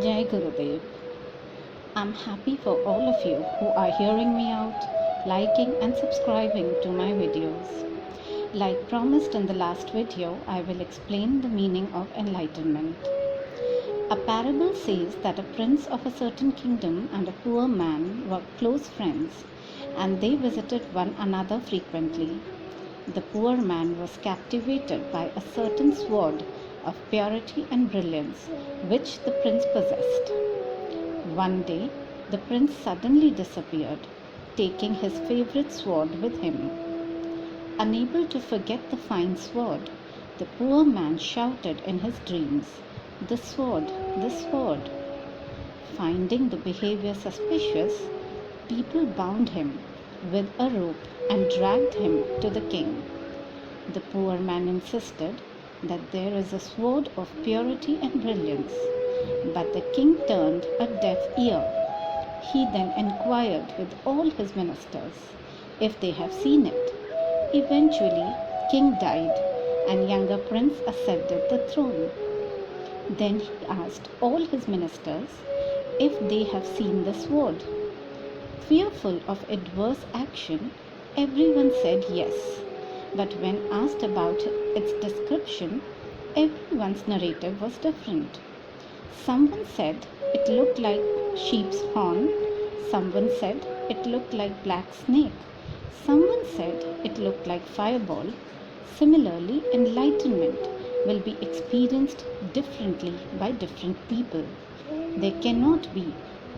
Jai Gurudev. I'm happy for all of you who are hearing me out, liking and subscribing to my videos. Like promised in the last video, I will explain the meaning of enlightenment. A parable says that a prince of a certain kingdom and a poor man were close friends, and they visited one another frequently. The poor man was captivated by a certain sword of purity and brilliance which the prince possessed. One day, the prince suddenly disappeared, taking his favorite sword with him. Unable to forget the fine sword, the poor man shouted in his dreams, "The sword, the sword!" Finding the behavior suspicious, people bound him with a rope and dragged him to the king. The poor man insisted that there is a sword of purity and brilliance, but the king turned a deaf ear. He then inquired with all his ministers if they have seen it. Eventually, king died and younger prince ascended the throne. Then he asked all his ministers if they have seen the sword. Fearful of adverse action, everyone said yes, but when asked about its description, everyone's narrative was different. Someone said it looked like sheep's horn, someone said it looked like black snake, someone said it looked like fireball. Similarly, enlightenment will be experienced differently by different people. There cannot be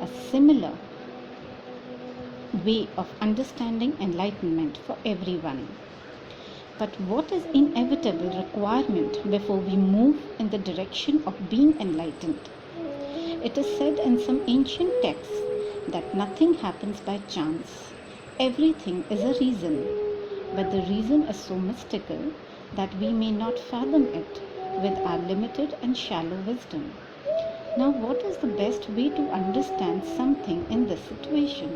a similar way of understanding enlightenment for everyone. But what is inevitable requirement before we move in the direction of being enlightened? It is said in some ancient texts that nothing happens by chance. Everything is a reason, but the reason is so mystical that we may not fathom it with our limited and shallow wisdom. Now, what is the best way to understand something in this situation?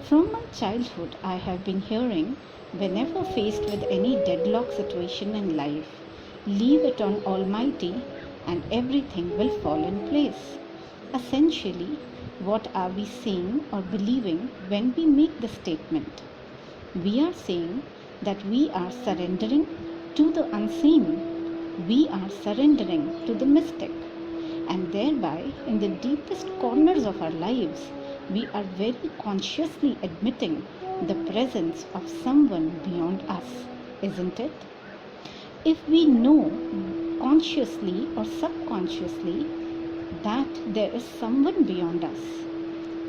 From my childhood, I have been hearing, whenever faced with any deadlock situation in life, leave it on Almighty and everything will fall in place. Essentially, what are we saying or believing when we make the statement? We are saying that we are surrendering to the unseen. We are surrendering to the mystic. And thereby, in the deepest corners of our lives, we are very consciously admitting the presence of someone beyond us, isn't it? If we know consciously or subconsciously that there is someone beyond us,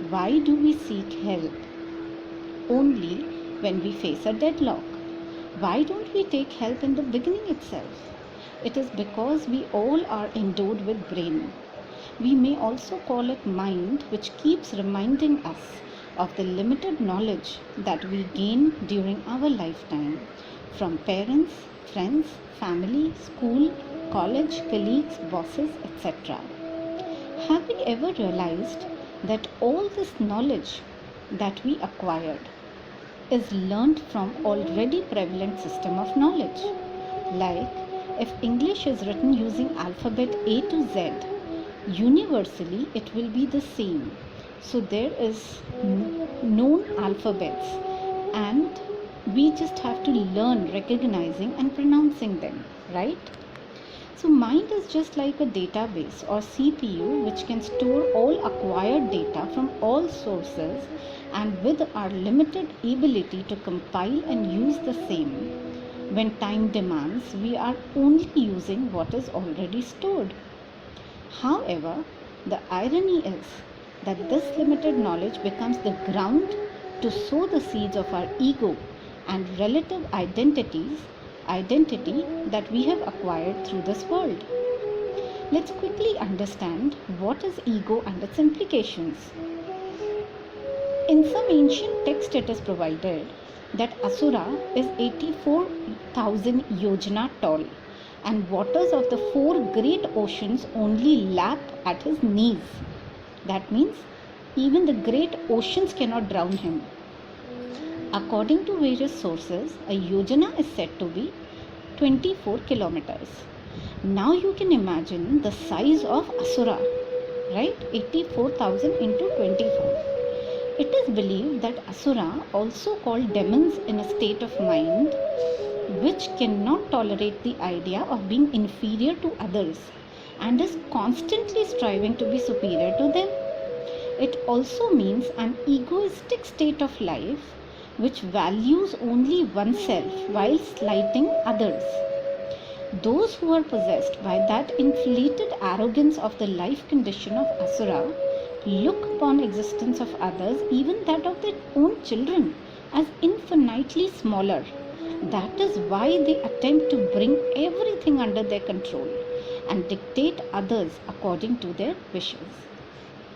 why do we seek help only when we face a deadlock? Why don't we take help in the beginning itself? It is because we all are endowed with brain. We may also call it mind, which keeps reminding us of the limited knowledge that we gain during our lifetime from parents, friends, family, school, college, colleagues, bosses, etc. Have we ever realized that all this knowledge that we acquired is learnt from already prevalent system of knowledge? Like, if English is written using alphabet A to Z, universally it will be the same. So there is known alphabets and we just have to learn recognizing and pronouncing them, right? So mind is just like a database or CPU which can store all acquired data from all sources, and with our limited ability to compile and use the same, when time demands, we are only using what is already stored. However, the irony is that this limited knowledge becomes the ground to sow the seeds of our ego and relative identity that we have acquired through this world. Let's quickly understand what is ego and its implications. In some ancient text it is provided that Asura is 84,000 yojana tall, and waters of the 4 great oceans only lap at his knees. That means even the great oceans cannot drown him. According to various sources, a yojana is said to be 24 kilometers. Now you can imagine the size of Asura. right? 84,000 into 24. It is believed that Asura, also called demons in a state of mind, which cannot tolerate the idea of being inferior to others and is constantly striving to be superior to them. It also means an egoistic state of life which values only oneself while slighting others. Those who are possessed by that inflated arrogance of the life condition of Asura look upon existence of others, even that of their own children, as infinitely smaller. That is why they attempt to bring everything under their control and dictate others according to their wishes.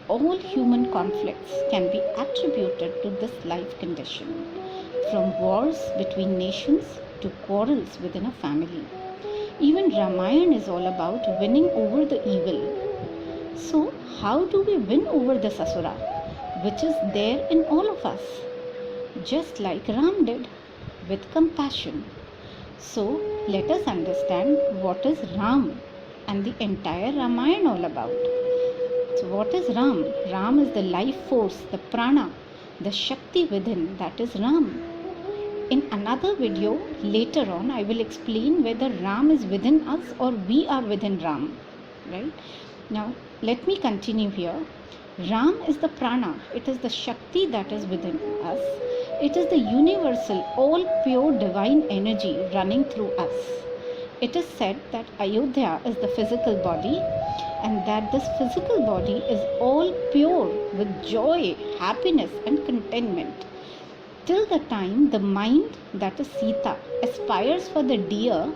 All human conflicts can be attributed to this life condition, from wars between nations to quarrels within a family. Even Ramayana is all about winning over the evil. So, how do we win over this Asura, which is there in all of us? Just like Ram did, with compassion. So, let us understand what is Ram and the entire Ramayana all about. So, what is Ram? Ram is the life force, the prana, the Shakti within, that is Ram. In another video later on, I will explain whether Ram is within us or we are within Ram. Right? Now, let me continue here. Ram is the prana, it is the Shakti that is within us. It is the universal, all pure divine energy running through us. It is said that Ayodhya is the physical body and that this physical body is all pure with joy, happiness and contentment. Till the time the mind, that is Sita, aspires for the deer,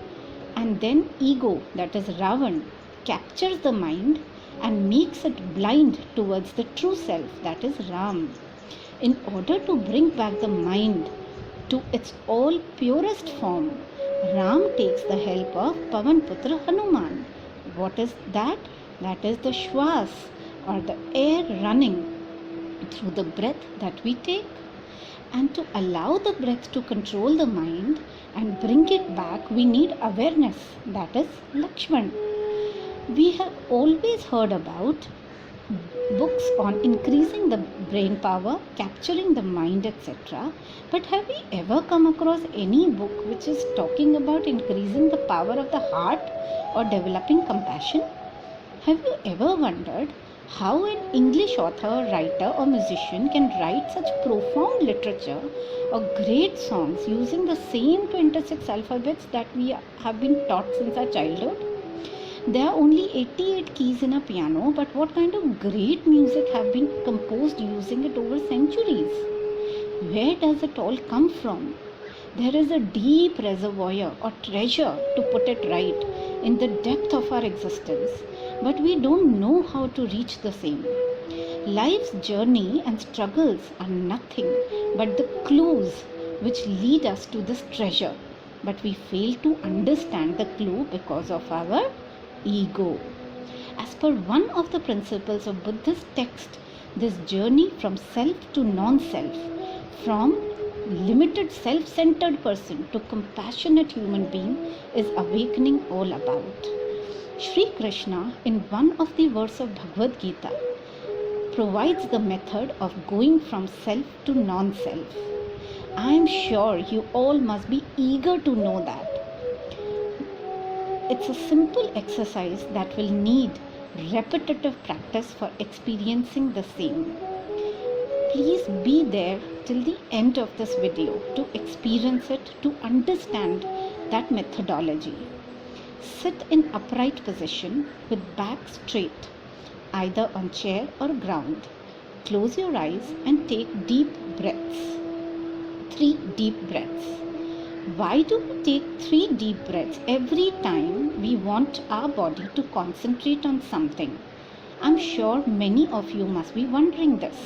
and then ego, that is Ravan, captures the mind and makes it blind towards the true self, that is Ram. In order to bring back the mind to its all purest form, Ram takes the help of Pavanputra Hanuman. What is that? That is the Shwas, or the air running through the breath that we take. And to allow the breath to control the mind and bring it back, we need awareness, that is Lakshman. We have always heard about books on increasing the brain power, capturing the mind, etc. But have we ever come across any book which is talking about increasing the power of the heart or developing compassion? Have you ever wondered how an English author, writer or musician can write such profound literature or great songs using the same 26 alphabets that we have been taught since our childhood? There are only 88 keys in a piano, but what kind of great music have been composed using it over centuries? Where does it all come from? There is a deep reservoir or treasure, to put it right, in the depth of our existence, but we don't know how to reach the same. Life's journey and struggles are nothing but the clues which lead us to this treasure, but we fail to understand the clue because of our ego. As per one of the principles of Buddhist text, this journey from self to non-self, from limited self-centered person to compassionate human being, is awakening all about. Shri Krishna, in one of the verses of Bhagavad Gita, provides the method of going from self to non-self. I am sure you all must be eager to know that. It's a simple exercise that will need repetitive practice for experiencing the same. Please be there till the end of this video to experience it, to understand that methodology. Sit in upright position with back straight, either on chair or ground. Close your eyes and take deep breaths. 3 deep breaths. Why do we take 3 deep breaths every time we want our body to concentrate on something? I'm sure many of you must be wondering this.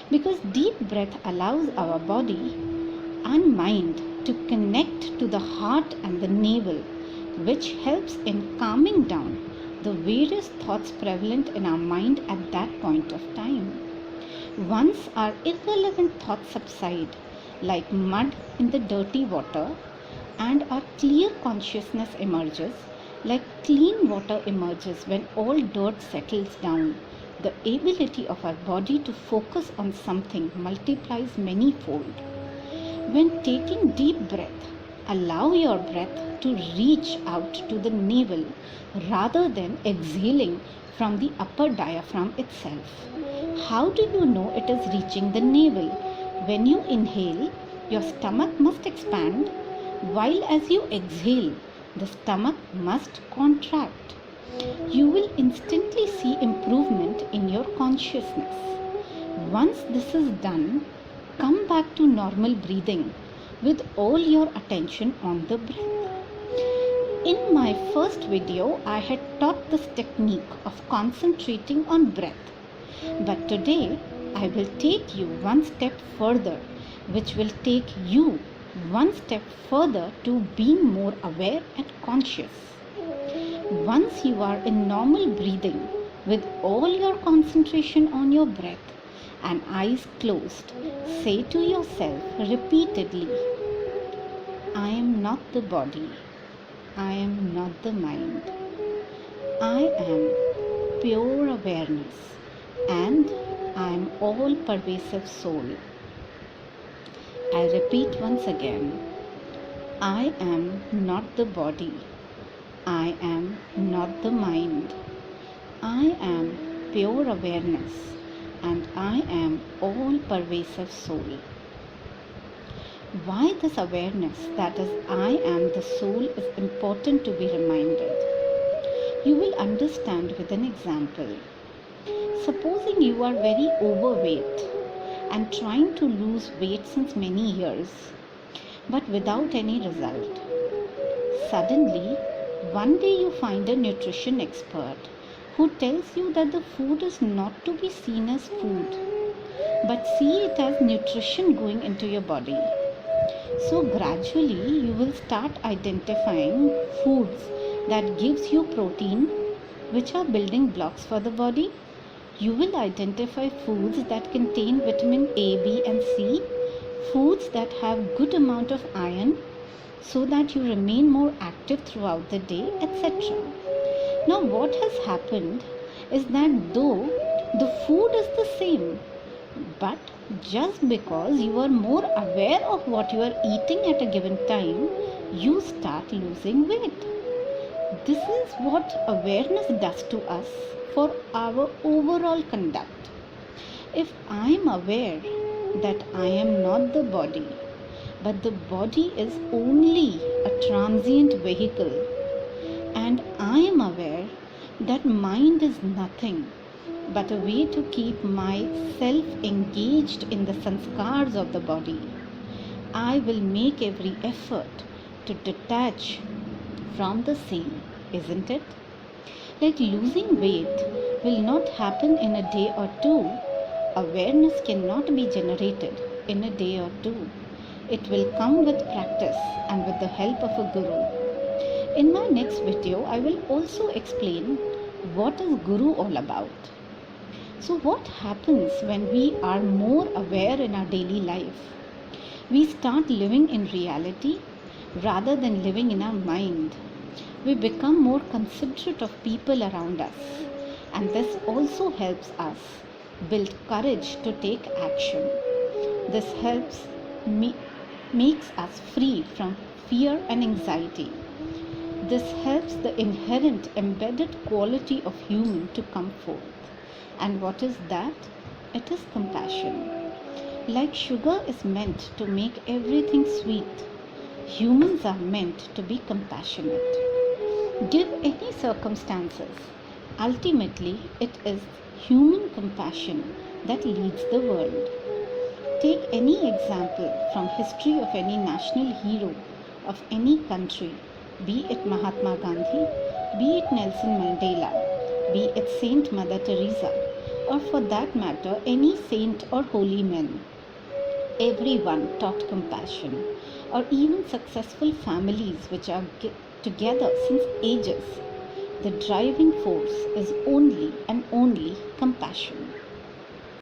Because deep breath allows our body and mind to connect to the heart and the navel, which helps in calming down the various thoughts prevalent in our mind at that point of time. Once our irrelevant thoughts subside, like mud in the dirty water, and our clear consciousness emerges, like clean water emerges when all dirt settles down, The ability of our body to focus on something multiplies manyfold. When taking deep breath, allow your breath to reach out to the navel rather than exhaling from the upper diaphragm itself. How do you know it is reaching the navel? When you inhale, your stomach must expand, while as you exhale, the stomach must contract. You will instantly see improvement in your consciousness. Once this is done, come back to normal breathing with all your attention on the breath. In my first video, I had taught this technique of concentrating on breath. But today, I will take you one step further, which will take you one step further to being more aware and conscious. Once you are in normal breathing with all your concentration on your breath and eyes closed, say to yourself repeatedly, I am not the body, I am not the mind, I am pure awareness and I am all pervasive soul. I repeat once again, I am not the body, I am not the mind, I am pure awareness and I am all pervasive soul. Why this awareness, that is, I am the soul, is important to be reminded? You will understand with an example. Supposing you are very overweight and trying to lose weight since many years, but without any result. Suddenly, one day you find a nutrition expert who tells you that the food is not to be seen as food, but see it as nutrition going into your body. So gradually you will start identifying foods that gives you protein, which are building blocks for the body. You will identify foods that contain vitamin A, B and C, foods that have good amount of iron so that you remain more active throughout the day, etc. Now what has happened is that though the food is the same, but just because you are more aware of what you are eating at a given time, you start losing weight. This is what awareness does to us for our overall conduct. If I am aware that I am not the body, but the body is only a transient vehicle, and I am aware that mind is nothing but a way to keep myself engaged in the sanskars of the body, I will make every effort to detach from the same, isn't it? Like losing weight will not happen in a day or two. Awareness cannot be generated in a day or two. It will come with practice and with the help of a guru. In my next video, I will also explain what is guru all about. So what happens when we are more aware in our daily life? We start living in reality rather than living in our mind. We become more considerate of people around us, and this also helps us build courage to take action. This makes us free from fear and anxiety. This helps the inherent embedded quality of human to come forth. And what is that? It is compassion. Like sugar is meant to make everything sweet, humans are meant to be compassionate. Give any circumstances, ultimately it is human compassion that leads the world. Take any example from history of any national hero of any country, be it Mahatma Gandhi, be it Nelson Mandela, be it Saint Mother Teresa, or for that matter any saint or holy man. Everyone taught compassion, or even successful families which are together since ages. The driving force is only and only compassion.